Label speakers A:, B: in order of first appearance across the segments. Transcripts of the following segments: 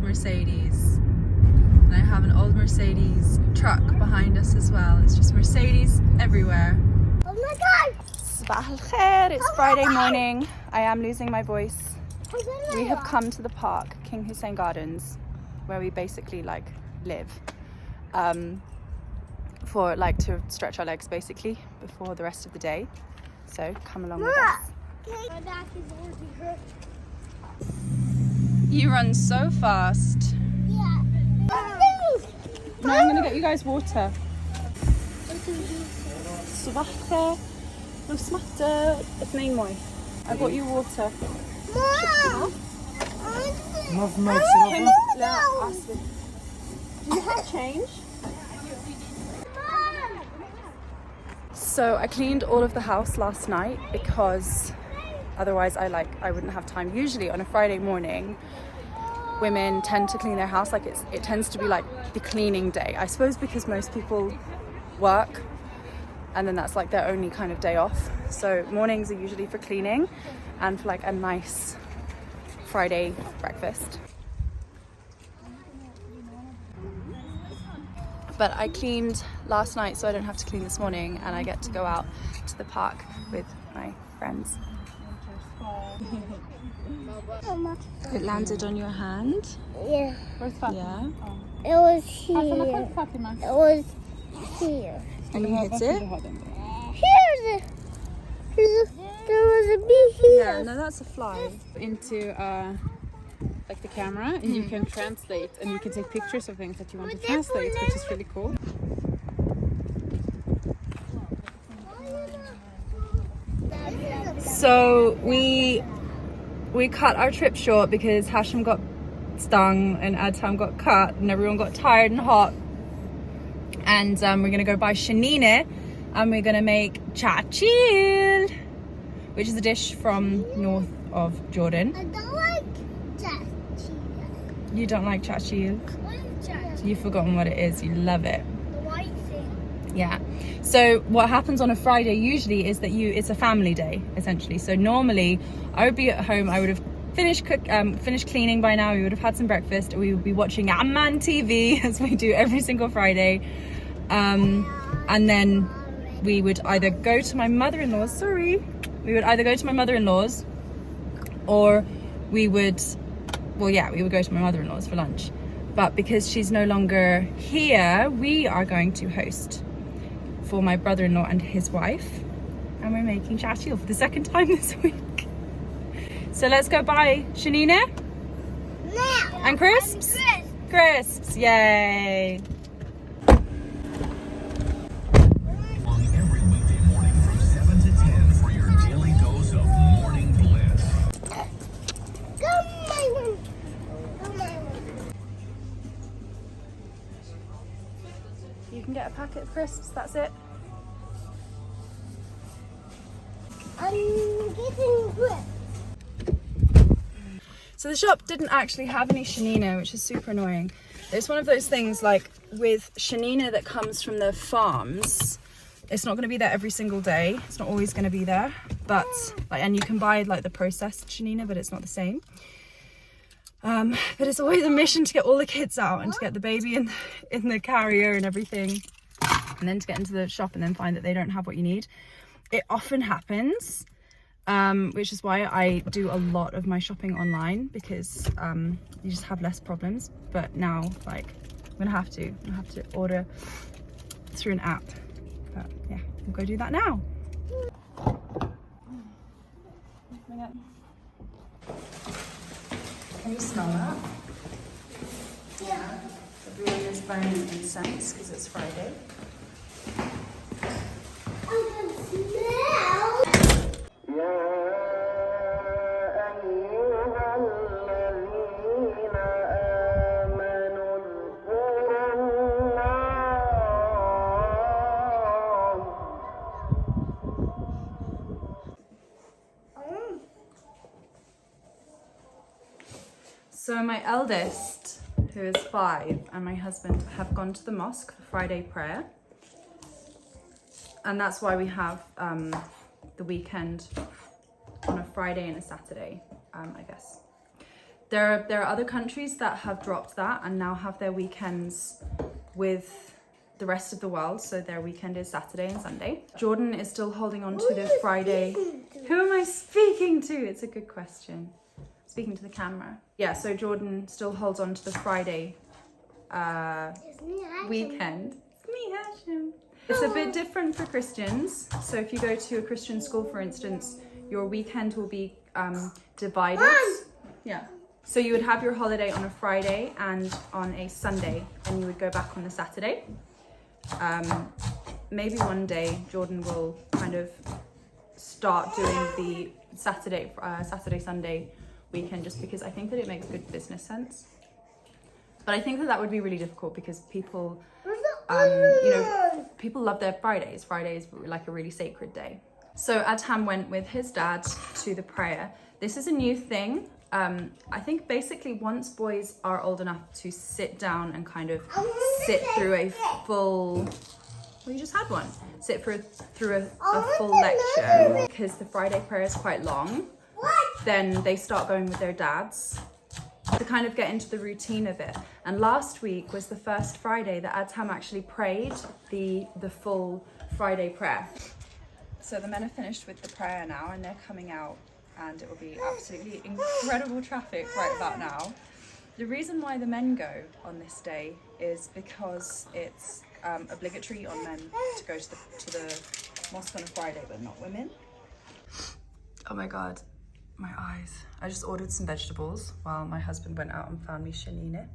A: Mercedes. And I have an old Mercedes truck behind us as well. It's just Mercedes everywhere.
B: Oh my god!
A: Sabah al khair, it's Friday morning. I am losing my voice. We have come to the park, King Hussein Gardens, where we basically like live. For like to stretch our legs basically before the rest of the day. So come along with us.
B: My back is already hurt.
A: You run so fast.
B: Yeah.
A: No, I'm gonna get you guys water. صباح الخير. لو سمحت 2 مي. I got you water.
B: Mom!
A: لا أصبر. Do you have change? So I cleaned all of the house last night because otherwise I wouldn't have time. Usually on a Friday morning, women tend to clean their house. Like it tends to be like the cleaning day. I suppose because most people work and then that's like their only kind of day off. So mornings are usually for cleaning and for like a nice Friday breakfast. But I cleaned last night so I don't have to clean this morning and I get to go out to the park with my friends. It landed on your hand?
B: Yeah.
A: Yeah.
B: It was here. It was here.
A: And you hit it?
B: There was a bee here.
A: Yeah, no, that's a fly.
C: Into like the camera and you can translate and you can take pictures of things that you want to translate, which is really cool.
A: So we cut our trip short because Hashem got stung and Adham got cut and everyone got tired and hot. And we're gonna go buy shanineh and we're gonna make Chacheel, which is a dish from north of Jordan.
B: I don't like Chacheel.
A: You don't like Chacheel?
B: What is Chacheel?
A: You've forgotten what it is. You love it.
B: The white thing.
A: Yeah. So what happens on a Friday usually is that it's a family day essentially. So normally I would be at home. I would have finished cleaning by now. We would have had some breakfast. We would be watching Amman TV as we do every single Friday. And then we would either go to my mother-in-law's. We would either go to my mother-in-law's or we would go to my mother-in-law's for lunch. But because she's no longer here, we are going to host for my brother-in-law and his wife. And we're making Chacheel for the second time this week. So let's go buy shanineh and crisps. Crisps, yay.
D: Every weekday morning from 7 to 10 for your daily dose of morning bliss.
A: You can get a packet of crisps, that's it.
B: I'm getting grip.
A: So the shop didn't actually have any shanineh, which is super annoying. It's one of those things like with shanineh that comes from the farms, it's not going to be there every single day. It's not always going to be there, but and you can buy like the processed shanineh, but it's not the same. But it's always a mission to get all the kids out and to get the baby in the carrier and everything, and then to get into the shop and then find that they don't have what you need. It often happens, which is why I do a lot of my shopping online, because you just have less problems. But now, like, I'm gonna have to order through an app. But yeah, we'll go do that now. Can you smell that?
B: Yeah.
A: Everyone is burning incense because it's Friday.
B: I can smell.
A: So my eldest, who is 5, and my husband have gone to the mosque for Friday prayer. And that's why we have the weekend on a Friday and a Saturday, I guess. There are other countries that have dropped that and now have their weekends with the rest of the world. So their weekend is Saturday and Sunday. Jordan is still holding on to the Friday. Who am I speaking to? It's a good question. Speaking to the camera. Yeah, so Jordan still holds on to the Friday weekend. It's a bit different for Christians. So if you go to a Christian school, for instance, your weekend will be divided. Yeah. So you would have your holiday on a Friday and on a Sunday, and you would go back on the Saturday. Maybe one day Jordan will kind of start doing the Saturday, Sunday weekend, just because I think that it makes good business sense. But I think that that would be really difficult because people, people love their Fridays. Friday is like a really sacred day. So Adham went with his dad to the prayer. This is a new thing. I think basically once boys are old enough to sit down and kind of sit through a full, well, you just had one, sit through a full lecture, because the Friday prayer is quite long, then they start going with their dads to kind of get into the routine of it. And last week was the first Friday that Adham actually prayed the full Friday prayer. So the men are finished with the prayer now and they're coming out, and it will be absolutely incredible traffic right about now. The reason why the men go on this day is because it's obligatory on men to go to the mosque on a Friday, but not women. Oh my God, my eyes. I just ordered some vegetables while my husband went out and found me shanineh.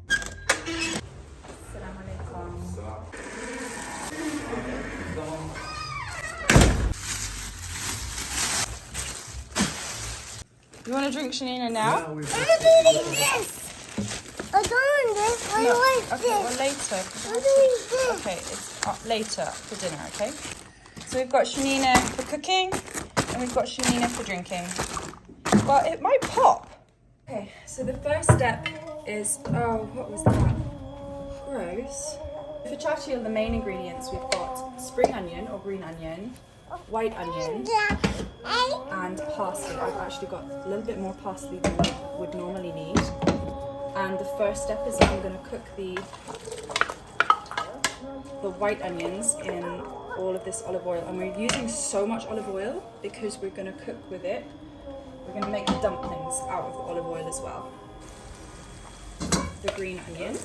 A: Assalamu alaikum. You want to drink shanineh now?
B: I'm doing this. I'm doing this. I like
A: Okay, well
B: this.
A: later.
B: I'm doing this.
A: Okay, it's later for dinner, okay? So we've got shanineh for cooking and we've got shanineh for drinking. But it might pop. Okay, so the first step is, oh, what was that? Gross. For Chacheel, the main ingredients, we've got spring onion or green onion, white onion, and parsley. I've actually got a little bit more parsley than we would normally need. And the first step is I'm going to cook the white onions in all of this olive oil. And we're using so much olive oil because we're going to cook with it. We're going to make dumplings out of the olive oil as well. The green onion.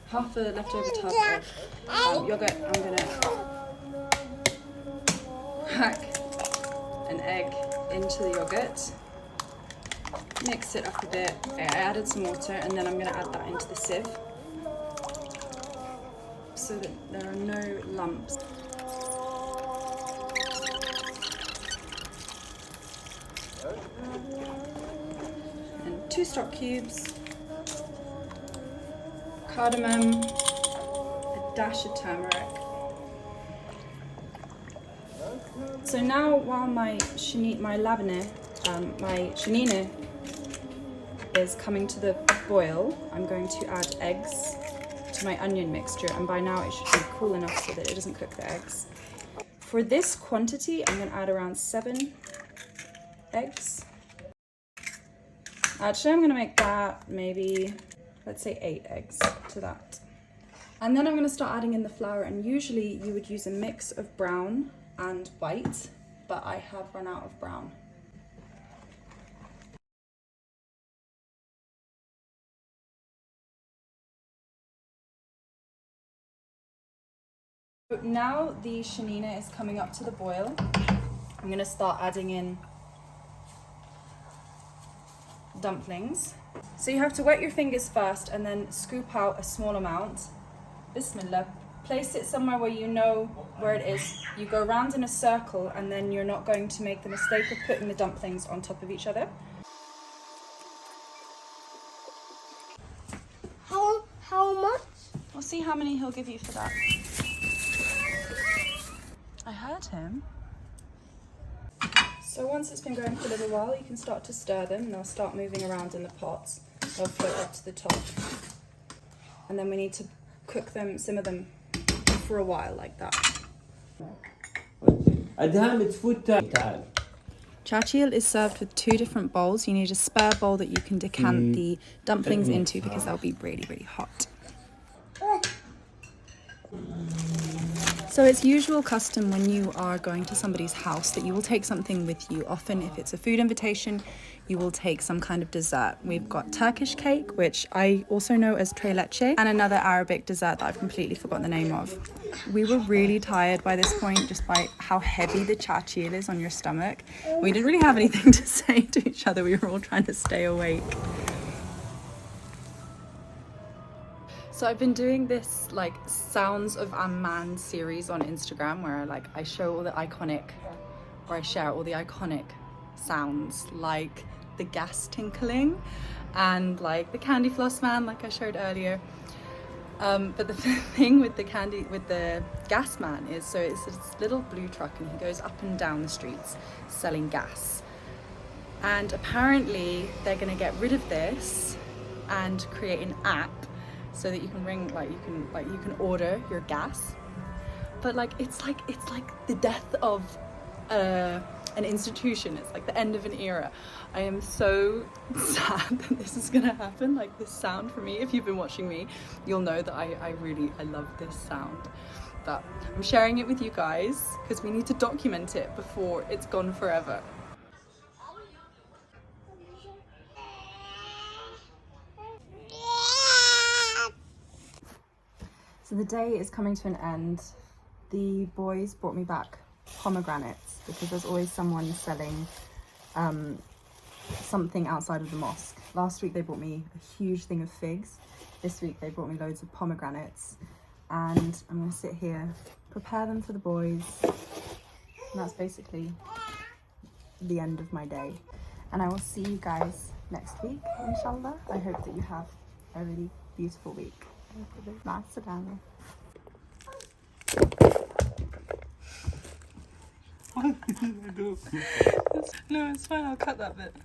A: Half a leftover tub of yogurt. I'm gonna hack an egg into the yogurt, mix it up a bit. I added some water and then I'm gonna add that into the sieve so that there are no lumps. And 2 stock cubes. Cardamom, a dash of turmeric. So now, while my shanineh is coming to the boil, I'm going to add eggs to my onion mixture, and by now it should be cool enough so that it doesn't cook the eggs. For this quantity, I'm going to add around 7 eggs. Actually, I'm going to make that maybe, let's say 8 eggs to that. And then I'm going to start adding in the flour, and usually you would use a mix of brown and white, but I have run out of brown. Now the shanineh is coming up to the boil. I'm going to start adding in dumplings. So you have to wet your fingers first and then scoop out a small amount. Bismillah. place it somewhere where you know where it is. You go around in a circle, and then you're not going to make the mistake of putting the dumplings on top of each other.
B: How much?
A: We'll see how many he'll give you for that. I heard him. So once it's been going for a little while, you can start to stir them, and they'll start moving around in the pots. They'll float up to the top. And then we need to cook them, simmer them for a while like that.
E: it's food time.
A: Chacheel is served with 2 different bowls. You need a spare bowl that you can decant the dumplings into because they'll be really, really hot. So it's usual custom when you are going to somebody's house that you will take something with you. Often if it's a food invitation, you will take some kind of dessert. We've got Turkish cake, which I also know as tres leche, and another Arabic dessert that I've completely forgotten the name of. We were really tired by this point, just by how heavy the chacheel is on your stomach. We didn't really have anything to say to each other. We were all trying to stay awake. So I've been doing this like Sounds of Amman series on Instagram where I show all the iconic, or I share all the iconic sounds like the gas tinkling and like the candy floss man like I showed earlier. But the thing with the gas man is, so it's this little blue truck and he goes up and down the streets selling gas. And apparently they're gonna get rid of this and create an app so that you can ring, you can order your gas. But it's like the death of an institution. It's like the end of an era. I am so sad that this is gonna happen. Like this sound for me, if you've been watching me, you'll know that I love this sound. But I'm sharing it with you guys because we need to document it before it's gone forever. So the day is coming to an end. The boys brought me back pomegranates because there's always someone selling something outside of the mosque. Last week they brought me a huge thing of figs. This week they brought me loads of pomegranates, and I'm going to sit here, prepare them for the boys, and that's basically the end of my day. And I will see you guys next week, inshallah. I hope that you have a really beautiful week. No, it's fine, I'll cut that bit.